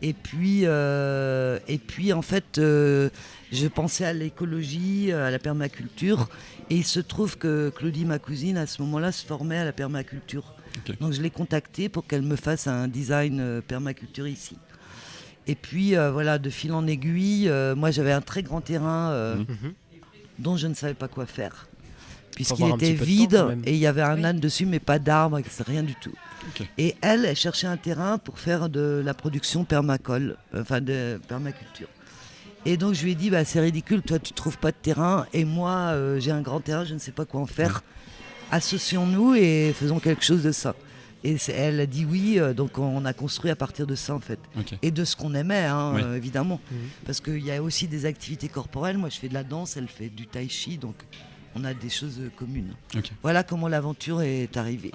Et puis en fait, je pensais à l'écologie, à la permaculture, et il se trouve que Claudie, ma cousine, à ce moment-là, se formait à la permaculture. Donc je l'ai contactée pour qu'elle me fasse un design permaculture ici. Et puis voilà, de fil en aiguille, moi j'avais un très grand terrain dont je ne savais pas quoi faire, puisqu'il était vide et il y avait un âne dessus, mais pas d'arbre, rien du tout. Et elle cherchait un terrain pour faire de la production permacole, enfin de permaculture. Et donc je lui ai dit, c'est ridicule, toi tu trouves pas de terrain, et moi j'ai un grand terrain, je ne sais pas quoi en faire. Associons-nous et faisons quelque chose de ça. Et elle a dit oui, donc on a construit à partir de ça en fait. Et de ce qu'on aimait, évidemment. Parce qu'il y a aussi des activités corporelles. Moi je fais de la danse, elle fait du tai chi, donc on a des choses communes. Voilà comment l'aventure est arrivée.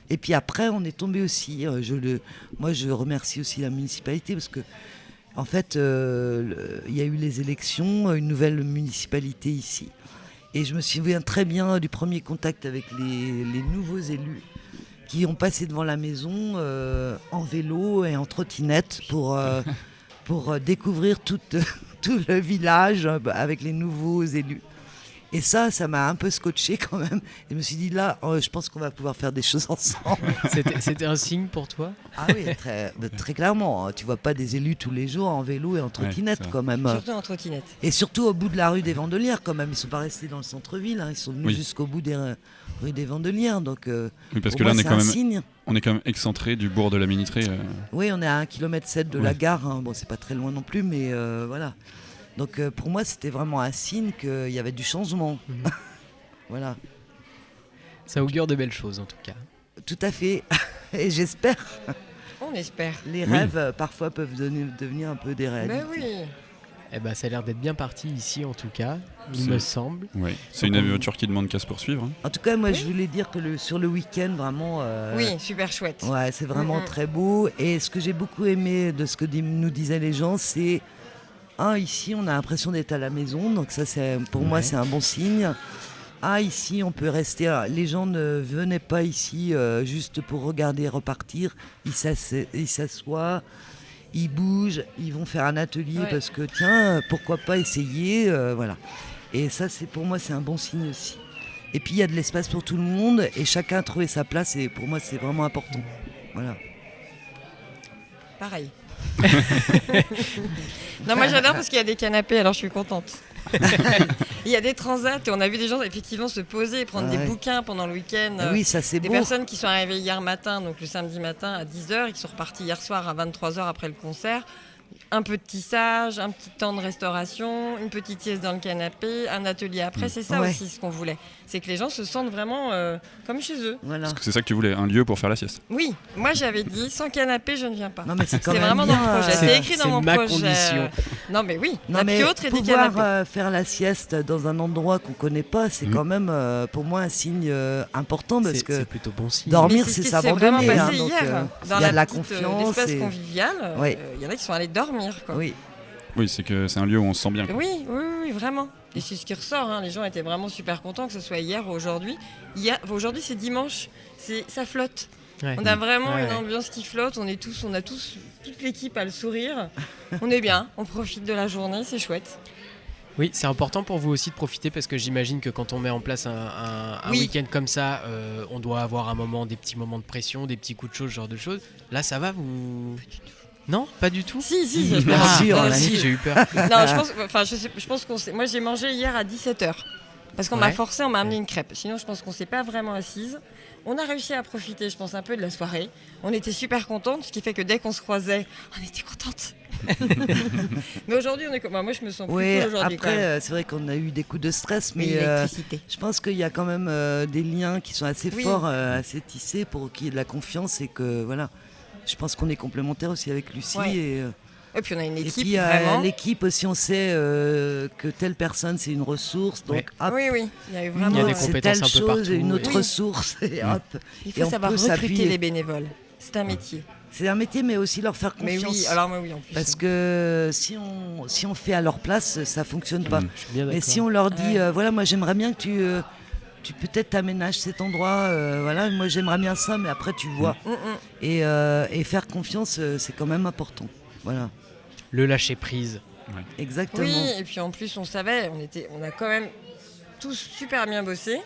Et puis après on est tombé aussi, moi je remercie aussi la municipalité, parce que en fait il y a eu les élections, une nouvelle municipalité ici. Et je me souviens très bien du premier contact avec les nouveaux élus, qui ont passé devant la maison en vélo et en trottinette pour découvrir tout le village avec les nouveaux élus. Et ça m'a un peu scotché quand même. Et je me suis dit, là, je pense qu'on va pouvoir faire des choses ensemble. C'était un signe pour toi ? Ah oui, très clairement. Tu vois pas des élus tous les jours en vélo et en trottinette quand même. Surtout en trottinette. Et surtout au bout de la rue des Vandelières quand même. Ils sont pas restés dans le centre-ville, ils sont venus jusqu'au bout des rues des Vandelières. Donc, parce que là, on est quand même excentré du bourg de la Minitrée. Oui, on est à 1,7 km de la gare. Bon, c'est pas très loin non plus, mais voilà. Donc pour moi, c'était vraiment un signe qu'il y avait du changement. Voilà. Ça augure de belles choses en tout cas. Tout à fait. Et j'espère. On espère. Les rêves parfois peuvent devenir un peu des réalités. Mais oui. Eh ben, ça a l'air d'être bien parti ici en tout cas, il me semble. Oui. C'est une aventure qui demande qu'à se poursuivre. En tout cas, moi je voulais dire que sur le week-end, vraiment... oui, super chouette. Ouais, c'est vraiment très beau. Et ce que j'ai beaucoup aimé de ce que nous disaient les gens, c'est... ici on a l'impression d'être à la maison, donc ça pour moi c'est un bon signe. Ici on peut rester, les gens ne venaient pas ici juste pour regarder et repartir, ils s'assoient, ils bougent, ils vont faire un atelier parce que tiens, pourquoi pas essayer, voilà. Et ça pour moi c'est un bon signe aussi. Et puis il y a de l'espace pour tout le monde et chacun a trouvé sa place et pour moi c'est vraiment important. Voilà. Pareil. Non, moi j'adore parce qu'il y a des canapés, alors je suis contente. Il y a des transats et on a vu des gens effectivement se poser et prendre des bouquins pendant le week-end. Oui, ça c'est Des beau. personnes qui sont arrivées hier matin, donc le samedi matin à 10h et qui sont reparties hier soir à 23h après le concert. Un peu de tissage, un petit temps de restauration, une petite sieste dans le canapé, un atelier après. C'est ça aussi ce qu'on voulait. C'est que les gens se sentent vraiment comme chez eux. Voilà. Parce que c'est ça que tu voulais, un lieu pour faire la sieste. Oui, moi j'avais dit sans canapé je ne viens pas. Non, mais c'est quand C'est même vraiment dans bien, le projet. C'est écrit dans mon ma projet. condition. Non mais oui, Non, la mais plus haute et des pouvoir canapés. faire la sieste dans un endroit qu'on connaît pas, c'est quand même pour moi un signe important parce que c'est plutôt bon signe. dormir Mais c'est ce qui s'est s'abandonner. vraiment Hein, passé donc, hier, dans il y a de la petite, confiance. l'espace et- convivial, Oui. il y en a qui sont allés dormir. Quoi. Oui. Oui, c'est que c'est un lieu où on se sent bien. quoi. Oui, vraiment. Et c'est ce qui ressort. Hein. Les gens étaient vraiment super contents que ce soit hier ou aujourd'hui. Aujourd'hui, c'est dimanche. Ça flotte. Ouais. On a vraiment Ouais. une ambiance qui flotte. On a tous, toute l'équipe a le sourire. On est bien. On profite de la journée. C'est chouette. Oui, c'est important pour vous aussi de profiter parce que j'imagine que quand on met en place un Oui. week-end comme ça, on doit avoir des petits moments de pression, des petits coups de chaud, ce genre de choses. Là, ça va vous... Non, pas du tout. Si. Bien sûr, non, là, si, j'ai eu peur. non, je pense qu'on s'est... Moi, j'ai mangé hier à 17h. Parce qu'on m'a Ouais. forcé, on m'a amené une crêpe. Sinon, je pense qu'on s'est pas vraiment assise. On a réussi à profiter, je pense, un peu de la soirée. On était super contentes, ce qui fait que dès qu'on se croisait, on était contentes. Mais aujourd'hui, moi, je me sens plus Oui, cool aujourd'hui. quand même. après, c'est vrai qu'on a eu des coups de stress, mais l'électricité. je pense qu'il y a quand même des liens qui sont assez Oui. forts, assez tissés pour qu'il y ait de la confiance et que voilà. Je pense qu'on est complémentaires aussi avec Lucie. Ouais. Et puis, on a une équipe, puis vraiment. l'équipe aussi, on sait que telle personne c'est une ressource, donc Ouais. hop, Oui, il y a eu Il y vraiment... a des c'est compétences telle un peu chose, partout, une autre oui. ressource, et hop. Il Et faut on savoir peut recruter s'appuyer. les bénévoles. C'est un métier. C'est un métier, mais aussi leur faire Mais confiance. oui, alors moi, oui, en plus. Parce que si on fait à leur place, ça fonctionne pas. Je suis bien Mais d'accord. si on leur dit, Ouais. voilà, moi j'aimerais bien que tu peut-être t'aménages cet endroit, voilà, moi j'aimerais bien ça, mais après tu vois. Et faire confiance, c'est quand même important. Voilà, Le lâcher prise. exactement. Oui, et puis en plus, on savait, on a quand même tous super bien bossé.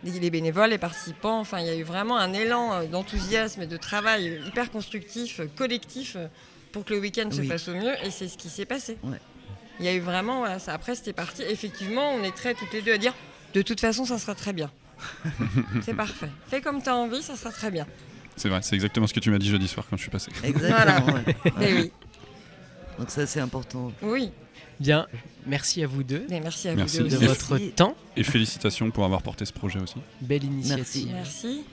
Les bénévoles, les participants, enfin, il y a eu vraiment un élan d'enthousiasme et de travail hyper constructif, collectif, pour que le week-end se Oui. passe au mieux, et c'est ce qui s'est passé. Ouais. Il y a eu vraiment, voilà, ça, après c'était parti. Effectivement, on est toutes les deux à dire, de toute façon, ça sera très bien. C'est parfait. Fais comme tu as envie, ça sera très bien. C'est vrai, c'est exactement ce que tu m'as dit jeudi soir quand je suis passé. Exactement. ouais. Et oui, Donc ça c'est important. oui. Bien, merci à vous deux Et merci à Merci. vous deux de aussi. votre temps. Et félicitations pour avoir porté ce projet aussi. Belle initiative. Merci.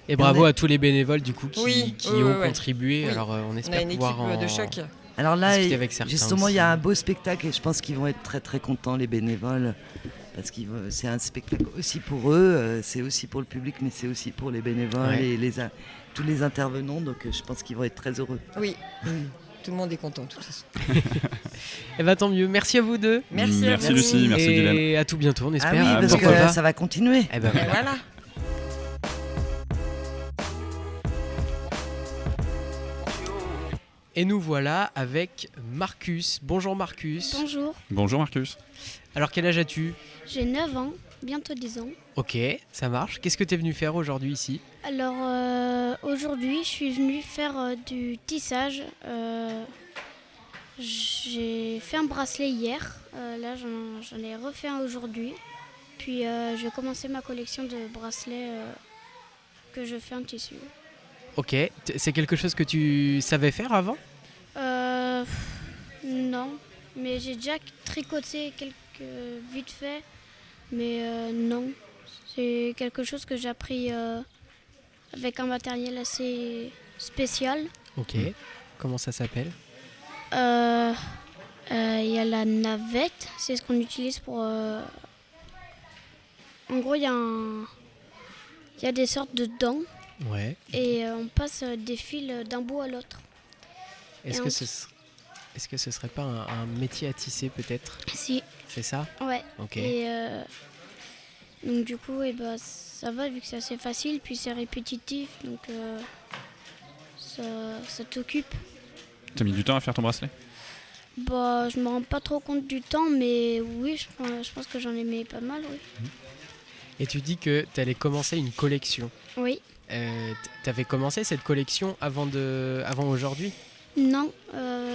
Et bravo On est- à tous les bénévoles du coup qui, Oui, qui oui, ont oui. contribué. Oui. Alors on On a espère une équipe pouvoir de choc. Alors là, discuter avec certains justement, il y a aussi. un beau spectacle et je pense qu'ils vont être très très contents les bénévoles. Parce que c'est un spectacle aussi pour eux, c'est aussi pour le public, mais c'est aussi pour les bénévoles Ouais. et tous les intervenants. Donc je pense qu'ils vont être très heureux. Oui. Tout le monde est content, de toute façon. Eh ben tant mieux. Merci à vous deux. Merci à vous. Lucie, merci Et Guylaine. à tout bientôt, on Ah espère. oui, parce Pourquoi que pas. ça va continuer. Eh ben Et voilà. voilà. Et nous voilà avec Marcus. Bonjour Marcus. Bonjour, Bonjour Marcus. Alors quel âge as-tu? j'ai 9 ans, bientôt 10 ans. Ok, ça marche. Qu'est-ce que tu es venu faire aujourd'hui ici? Alors aujourd'hui, je suis venue faire du tissage. J'ai fait un bracelet hier. Là, j'en ai refait un aujourd'hui. Puis je vais commencer ma collection de bracelets que je fais en tissu. Ok, c'est quelque chose que tu savais faire avant? Non, mais j'ai déjà tricoté quelques vite fait. Mais non, c'est quelque chose que j'ai appris avec un matériel assez spécial. Ok, comment ça s'appelle? Il y a la navette, c'est ce qu'on utilise pour... En gros, il y a des sortes de dents Ouais. et on passe des fils d'un bout à l'autre. Est-ce Et que ce serait pas un métier à tisser peut-être? Si, C'est ça? ouais. Ok. Et donc du coup, ça va vu que c'est assez facile, puis c'est répétitif, donc ça t'occupe. T'as mis du temps à faire ton bracelet? Bah, je me rends pas trop compte du temps, mais oui, je pense que j'en ai mis pas mal, oui. Et tu dis que tu allais commencer une collection. Oui. T'avais commencé cette collection avant aujourd'hui? Non,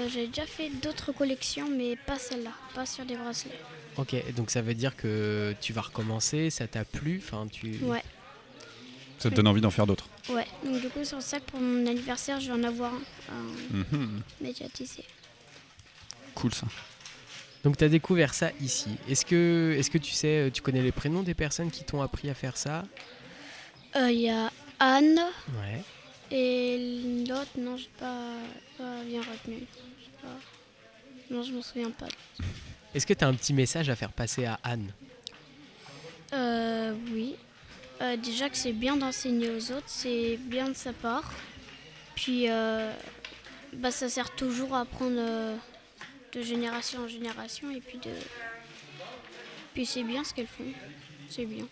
j'ai déjà fait d'autres collections, mais pas celle-là, pas sur des bracelets. Ok, donc ça veut dire que tu vas recommencer, ça t'a plu, Ouais, Ça te donne envie d'en faire d'autres. ouais. Donc du coup, c'est pour ça que pour mon anniversaire, je vais en avoir un Mhm. médiatisé. Cool ça. Donc tu as découvert ça ici. Est-ce que tu sais, tu connais les prénoms des personnes qui t'ont appris à faire ça? Il y a Anne Ouais. et l'autre, non, j'ai pas bien retenu. Non, je m'en souviens pas. Est-ce que tu as un petit message à faire passer à Anne? Oui. Déjà que c'est bien d'enseigner aux autres, c'est bien de sa part. Puis, ça sert toujours à apprendre de génération en génération. Et puis c'est bien ce qu'elles font. C'est bien.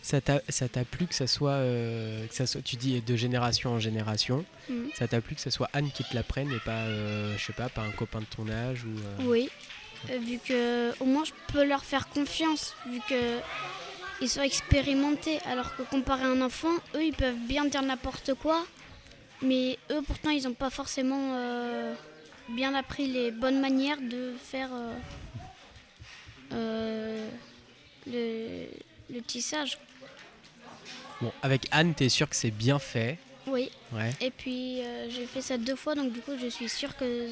Ça t'a plu que ça soit, tu dis de génération en génération. Mhm. Ça t'a plu que ce soit Anne qui te l'apprenne et pas, je sais pas un copain de ton âge ou. Oui. Vu que au moins je peux leur faire confiance, vu que ils sont expérimentés, alors que comparé à un enfant, eux ils peuvent bien dire n'importe quoi, mais eux pourtant ils n'ont pas forcément bien appris les bonnes manières de faire le tissage. Bon, avec Anne, t'es sûr que c'est bien fait? Oui. Ouais. Et puis j'ai fait ça 2 fois, donc du coup je suis sûre que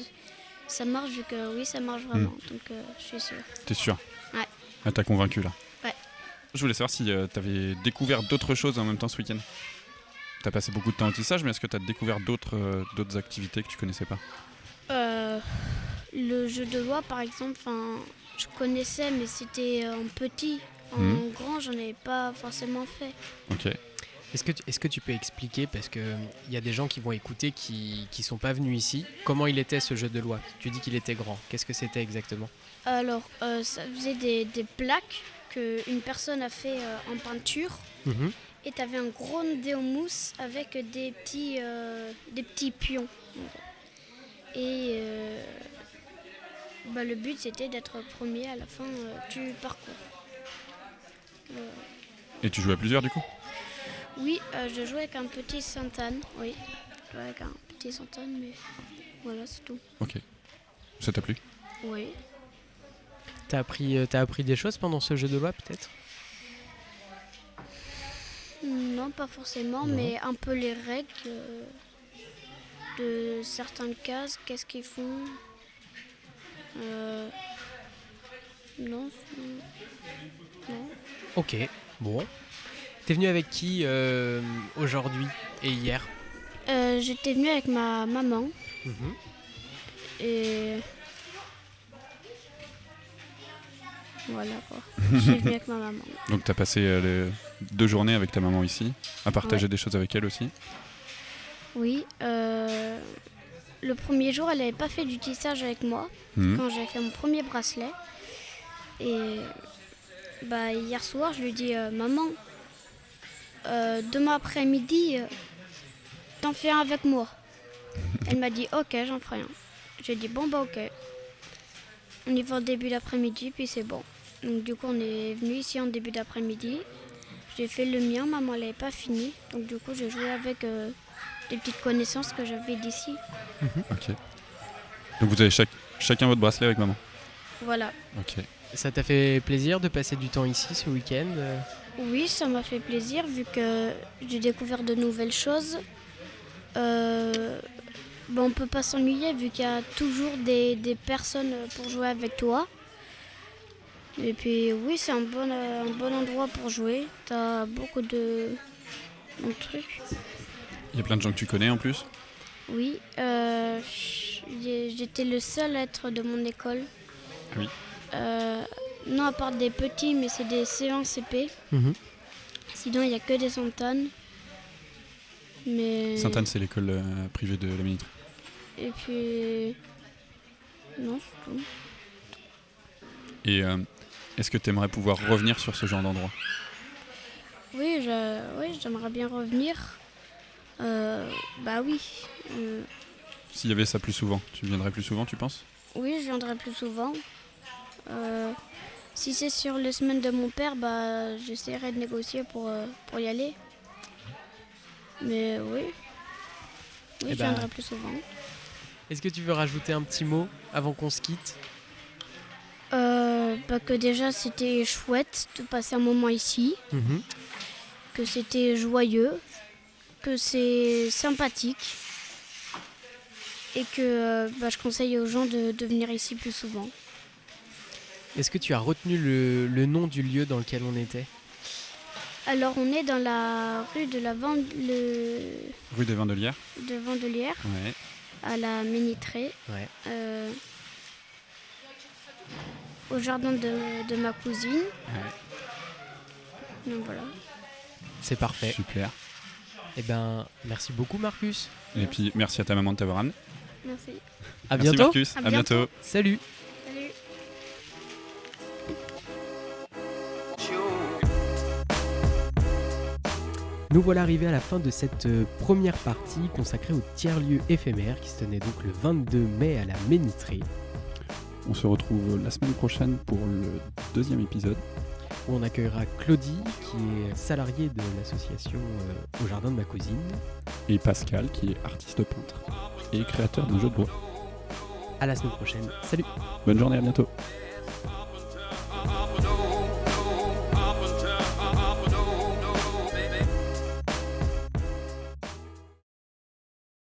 ça marche, vu que oui ça marche vraiment, donc je suis sûre. T'es sûr? Ouais. Ah, t'as convaincu là. Ouais. Je voulais savoir si t'avais découvert d'autres choses en même temps ce week-end. T'as passé beaucoup de temps au tissage, mais est-ce que t'as découvert d'autres activités que tu connaissais pas? Le jeu de loi par exemple, je connaissais, mais c'était en petit. En grand, j'en avais pas forcément fait. Ok. Est-ce que tu peux expliquer, parce que y a des gens qui vont écouter qui sont pas venus ici, comment il était ce jeu de loi? Tu dis qu'il était grand. Qu'est-ce que c'était exactement? Alors, ça faisait des plaques qu'une personne a fait en peinture. Mhm. Et tu avais un gros dé en mousse avec des petits pions. Et le but, c'était d'être premier à la fin du parcours. Et tu jouais à plusieurs du coup? Oui, je jouais avec un petit Sainte-Anne. Oui, je jouais avec un petit Sainte-Anne, mais voilà, c'est tout. Ok. Ça t'a plu? Oui. T'as appris des choses pendant ce jeu de loi, peut-être? Non, pas forcément, Non. mais un peu les règles de certaines cases, qu'est-ce qu'ils font. Non. Ok, bon. T'es venu avec qui aujourd'hui et hier? J'étais venue avec ma maman Mhm. et voilà quoi. Je suis venue avec ma maman. Donc t'as passé les 2 journées avec ta maman ici, à partager Ouais. des choses avec elle aussi. Oui, le premier jour, elle n'avait pas fait du tissage avec moi Mhm. quand j'ai fait mon premier bracelet. Et hier soir, je lui ai dit maman, demain après-midi, t'en fais un avec moi. Elle m'a dit ok, j'en ferai un. J'ai dit bon ok. On y va en début d'après-midi, puis c'est bon. Donc du coup, on est venu ici en début d'après-midi. J'ai fait le mien, maman l'avait pas fini. Donc du coup, j'ai joué avec des petites connaissances que j'avais d'ici. Ok. Donc vous avez chacun votre bracelet avec maman. Voilà. Ok. Ça t'a fait plaisir de passer du temps ici ce week-end? Oui, ça m'a fait plaisir vu que j'ai découvert de nouvelles choses. On peut pas s'ennuyer vu qu'il y a toujours des personnes pour jouer avec toi. Et puis oui, c'est un bon endroit pour jouer. T'as beaucoup de trucs. Il y a plein de gens que tu connais en plus. Oui, j'étais le seul être de mon école. Oui. Non, à part des petits, mais c'est des C1, CP. Mhm. Sinon, il n'y a que des Sainte-Anne. Mais... Sainte-Anne, c'est l'école privée de la Minitre. Et puis... Non, c'est tout. Et est-ce que tu aimerais pouvoir revenir sur ce genre d'endroit? Oui, j'aimerais bien revenir. Oui. S'il y avait ça plus souvent, tu viendrais plus souvent, tu penses? Oui, je viendrai plus souvent. Si c'est sur les semaines de mon père, j'essaierai de négocier pour y aller. Mais oui, je viendrai plus souvent. Est-ce que tu veux rajouter un petit mot avant qu'on se quitte ? Que déjà c'était chouette de passer un moment ici, que c'était joyeux, que c'est sympathique et que je conseille aux gens de venir ici plus souvent. Est-ce que tu as retenu le nom du lieu dans lequel on était ? Alors on est dans la rue de Rue des Vendelières. de Vendelière, Ouais. à la Ménitrée, Ouais. au jardin de ma cousine. Ouais. Donc voilà. C'est parfait. Super. Eh ben, merci beaucoup Marcus. Et puis merci à ta maman de t'avoir amené. Merci. À Merci bientôt. Marcus. À À bientôt. Salut. Salut. Nous voilà arrivés à la fin de cette première partie consacrée au tiers-lieu éphémère qui se tenait donc le 22 mai à la Ménitrée. On se retrouve la semaine prochaine pour le 2e épisode. Où on accueillera Claudie qui est salariée de l'association Au Jardin de ma cousine. Et Pascal qui est artiste peintre et créateur d'un jeu de bois. À la semaine prochaine. Salut. Bonne journée, à bientôt.